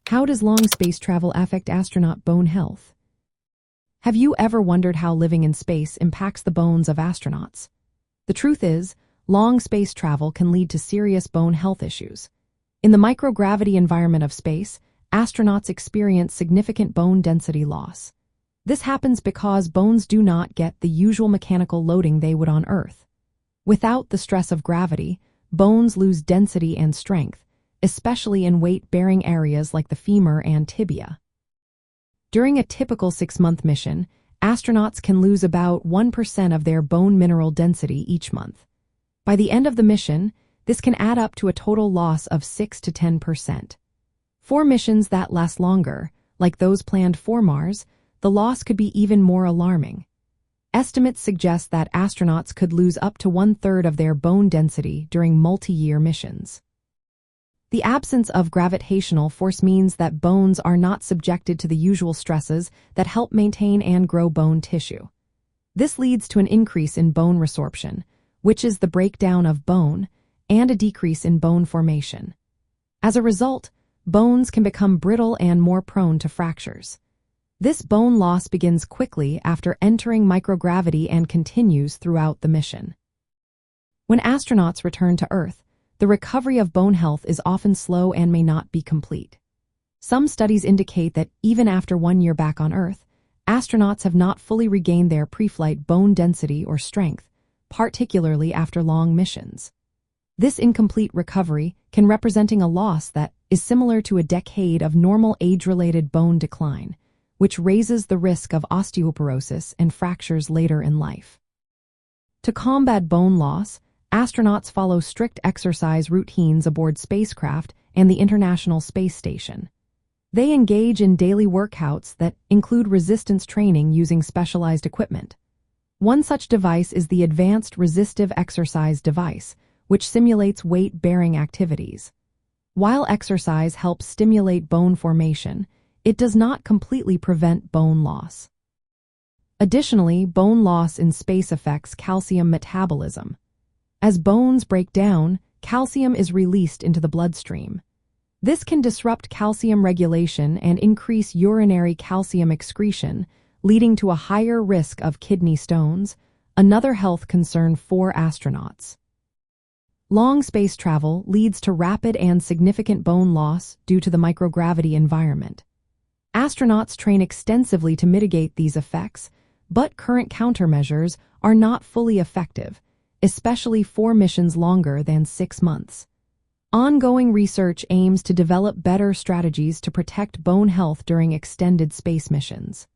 How does long space travel affect astronaut bone health? Have you ever wondered how living in space impacts the bones of astronauts? The truth is, long space travel can lead to serious bone health issues. In the microgravity environment of space, astronauts experience significant bone density loss. This happens because bones do not get the usual mechanical loading they would on Earth. Without the stress of gravity, bones lose density and strength, especially in weight-bearing areas like the femur and tibia. During a typical 6-month mission, astronauts can lose about 1% of their bone mineral density each month. By the end of the mission, this can add up to a total loss of 6 to 10%. For missions that last longer, like those planned for Mars, the loss could be even more alarming. Estimates suggest that astronauts could lose up to 1/3 of their bone density during multi-year missions. The absence of gravitational force means that bones are not subjected to the usual stresses that help maintain and grow bone tissue. This leads to an increase in bone resorption, which is the breakdown of bone, and a decrease in bone formation. As a result, bones can become brittle and more prone to fractures. This bone loss begins quickly after entering microgravity and continues throughout the mission. When astronauts return to Earth, the recovery of bone health is often slow and may not be complete. Some studies indicate that even after 1 year back on Earth, astronauts have not fully regained their pre-flight bone density or strength, particularly after long missions. This incomplete recovery can represent a loss that is similar to a decade of normal age-related bone decline, which raises the risk of osteoporosis and fractures later in life. To combat bone loss, astronauts follow strict exercise routines aboard spacecraft and the International Space Station. They engage in daily workouts that include resistance training using specialized equipment. One such device is the Advanced Resistive Exercise Device, which simulates weight-bearing activities. While exercise helps stimulate bone formation, it does not completely prevent bone loss. Additionally, bone loss in space affects calcium metabolism. As bones break down, calcium is released into the bloodstream. This can disrupt calcium regulation and increase urinary calcium excretion, leading to a higher risk of kidney stones, another health concern for astronauts. Long space travel leads to rapid and significant bone loss due to the microgravity environment. Astronauts train extensively to mitigate these effects, but current countermeasures are not fully effective, especially for missions longer than 6 months. Ongoing research aims to develop better strategies to protect bone health during extended space missions.